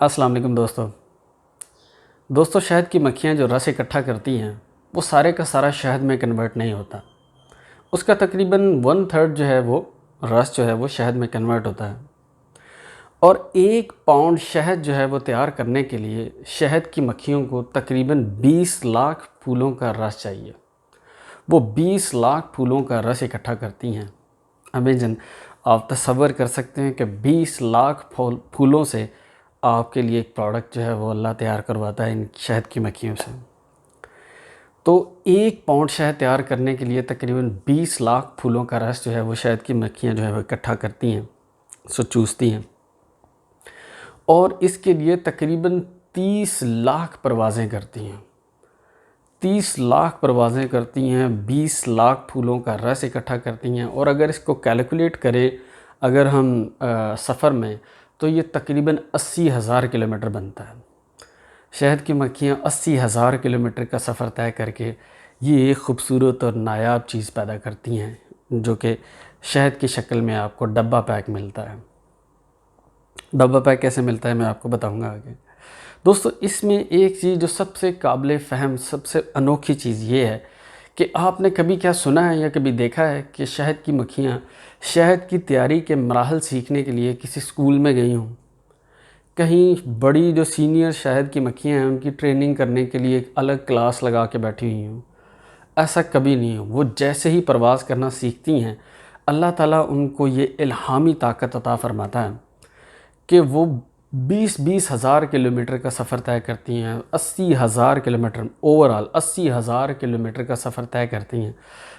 अस्सलाम वालेकुम दोस्तों शहद की मक्खियाँ जो रस इकट्ठा करती हैं वो सारे का सारा शहद में कन्वर्ट नहीं होता। उसका तकरीबन 1/3 जो है वो रस जो है वो शहद में कन्वर्ट होता है। और 1 पाउंड शहद जो है वो तैयार करने के लिए शहद की मक्खियों को तकरीबन 20 लाख फूलों का रस चाहिए। वो 20 लाख फूलों का रस इकट्ठा करती हैं। अमेजन, आप तसव्वुर कर सकते हैं कि 20 लाख फूलों से आपके लिए एक प्रोडक्ट जो है वो अल्लाह तैयार करवाता है इन शहद की मक्खियों से। तो 1 पाउंड शहद तैयार करने के लिए तकरीबन 20 लाख फूलों का रस जो है वो शहद की मक्खियाँ जो है वो इकट्ठा करती हैं, चूसती हैं। और इसके लिए तकरीबन 30 लाख परवाज़ें करती हैं। 30 लाख परवाज़ें करती हैं, 20 लाख फूलों का रस इकट्ठा करती हैं। और अगर इसको कैलकुलेट करें अगर हम सफ़र में, तो ये तकरीबन 80,000 किलोमीटर बनता है। शहद की मक्खियाँ 80,000 किलोमीटर का सफ़र तय करके ये एक ख़ूबसूरत और नायाब चीज़ पैदा करती हैं, जो कि शहद की शक्ल में आपको डब्बा पैक मिलता है। डब्बा पैक कैसे मिलता है मैं आपको बताऊंगा आगे। दोस्तों, इसमें एक चीज़ जो सबसे काबिल फ़हम, सबसे अनोखी चीज़ ये है कि आपने कभी क्या सुना है या कभी देखा है कि शहद की मक्खियाँ शहद की तैयारी के मराहल सीखने के लिए किसी स्कूल में गई हों? कहीं बड़ी जो सीनियर शहद की मक्खियाँ हैं उनकी ट्रेनिंग करने के लिए एक अलग क्लास लगा के बैठी हुई हों? ऐसा कभी नहीं हो। वो जैसे ही परवाज़ करना सीखती हैं, अल्लाह ताला उनको ये इल्हामी ताकत अता फ़रमाता है कि वो 20-20 हज़ार किलोमीटर का सफ़र तय करती हैं। 80,000 किलोमीटर, ओवरऑल 80,000 किलोमीटर का सफ़र तय करती हैं।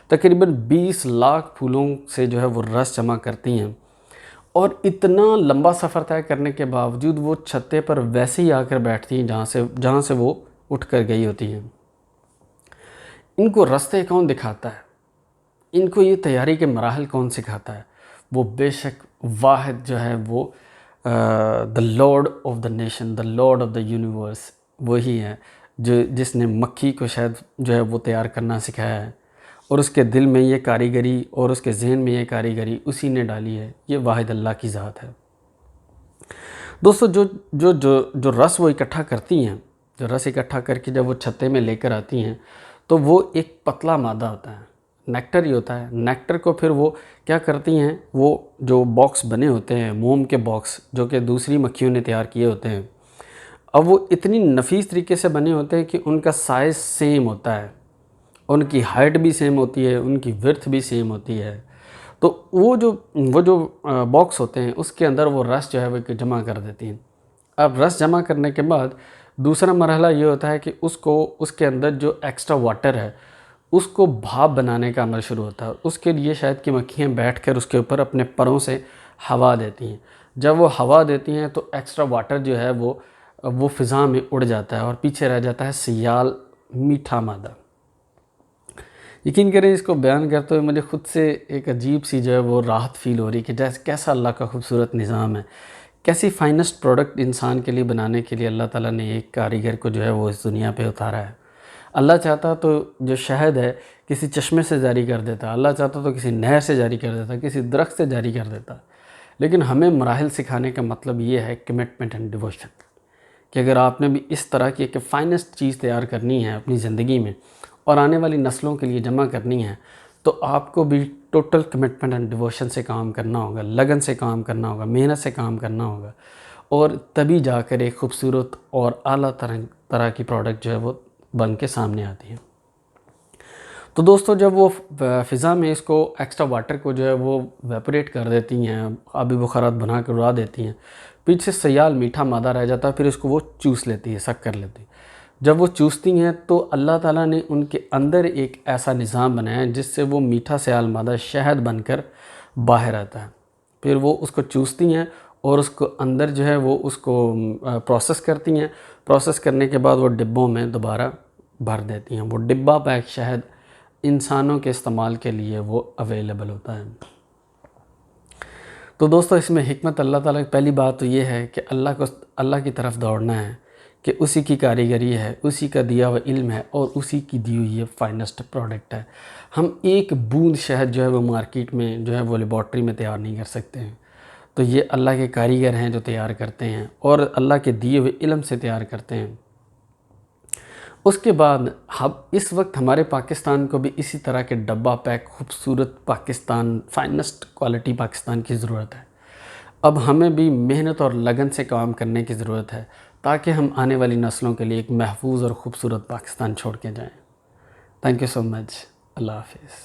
तकरीबन 20 लाख फूलों से जो है वो रस जमा करती हैं। और इतना लंबा सफ़र तय करने के बावजूद वो छत्ते पर वैसे ही आकर बैठती हैं जहाँ से वो उठ कर गई होती हैं। इनको रास्ते कौन दिखाता है? इनको ये तैयारी के मराहल कौन सिखाता है? वो बेशक वाहिद जो है वो the Lord of the nation, the Lord of the universe वही है जिसने मक्खी को शायद जो है वो तैयार करना सिखाया है। और उसके दिल में ये कारीगरी और उसके जहन में ये कारीगरी उसी ने डाली है। ये वाहिद अल्लाह की ज़ात है। दोस्तों, जो जो जो जो रस वो इकट्ठा करती हैं, जो रस इकट्ठा करके जब वो छत्ते में लेकर आती हैं, तो वो एक पतला मादा होता है, नेक्टर ही होता है। नेक्टर को फिर वो क्या करती हैं, वो जो बॉक्स बने होते हैं, मोम के बॉक्स जो कि दूसरी मक्खियों ने तैयार किए होते हैं, अब वो इतनी नफीस तरीके से बने होते हैं कि उनका साइज़ सेम होता है, उनकी हाइट भी सेम होती है, उनकी विड्थ भी सेम होती है। तो वो जो बॉक्स होते हैं उसके अंदर वो रस जो है वो जमा कर देती हैं। अब रस जमा करने के बाद दूसरा मरहला ये होता है कि उसको उसके अंदर जो एक्स्ट्रा वाटर है उसको भाप बनाने का अमल शुरू होता है। उसके लिए शायद कि मक्खियाँ बैठकर उसके ऊपर अपने परों से हवा देती हैं। जब वो हवा देती हैं तो एक्स्ट्रा वाटर जो है वो फ़िज़ा में उड़ जाता है और पीछे रह जाता है सियाल, मीठा मादा। यकीन करें, इसको बयान करते हुए मुझे ख़ुद से एक अजीब सी जो है वो राहत फ़ील हो रही कि जैसे कैसा अल्लाह का खूबसूरत निज़ाम है, कैसी फ़ाइनेस्ट प्रोडक्ट इंसान के लिए बनाने के लिए अल्लाह ताला ने एक कारीगर को जो है वो इस दुनिया पे उतारा है। अल्लाह चाहता तो जो शहद है किसी चश्मे से जारी कर देता, अल्लाह चाहता तो किसी नहर से जारी कर देता, किसी दरख्त से जारी कर देता। लेकिन हमें मराहिल सिखाने का मतलब ये है कमिटमेंट एंड डिवोशन, कि अगर आपने भी इस तरह की एक फ़ाइनेस्ट चीज़ तैयार करनी है अपनी ज़िंदगी में और आने वाली नस्लों के लिए जमा करनी है, तो आपको भी टोटल कमिटमेंट एंड डिवोशन से काम करना होगा, लगन से काम करना होगा, मेहनत से काम करना होगा। और तभी जाकर एक खूबसूरत और आला तरह की प्रोडक्ट जो है वो बन के सामने आती है। तो दोस्तों, जब वो फ़िज़ा में इसको एक्स्ट्रा वाटर को जो है वो वेपोरेट कर देती हैं, आबी बुखारात बना कर उड़ा देती हैं, पीछे सयाल मीठा मादा रह जाता है, फिर इसको वो चूस लेती है, सक कर लेती है। जब वो चूसती हैं तो अल्लाह ताला ने उनके अंदर एक ऐसा निज़ाम बनाया है जिससे वो मीठा सयाल मादा शहद बनकर बाहर आता है। फिर वो उसको चूसती हैं और उसको अंदर जो है वो उसको प्रोसेस करती हैं। प्रोसेस करने के बाद वो डिब्बों में दोबारा भर देती हैं। वो डिब्बा पैक शहद इंसानों के इस्तेमाल के लिए वो अवेलेबल होता है। तो दोस्तों, इसमें हिकमत अल्लाह ताला की पहली बात तो ये है कि अल्लाह की तरफ दौड़ना है कि उसी की कारीगरी है, उसी का दिया हुआ इल्म है और उसी की दी हुई ये फाइनेस्ट प्रोडक्ट है। हम एक बूंद शहद जो है वो मार्केट में जो है वो लेबॉर्ट्री में तैयार नहीं कर सकते हैं। तो ये अल्लाह के कारीगर हैं जो तैयार करते हैं और अल्लाह के दिए हुए इल्म से तैयार करते हैं। उसके बाद हम इस वक्त हमारे पाकिस्तान को भी इसी तरह के डब्बा पैक खूबसूरत पाकिस्तान, फाइनेस्ट क्वालिटी पाकिस्तान की ज़रूरत है। अब हमें भी मेहनत और लगन से काम करने की ज़रूरत है ताकि हम आने वाली नस्लों के लिए एक महफूज और ख़ूबसूरत पाकिस्तान छोड़ के जाएं। Thank you so much. अल्लाह हाफिज़।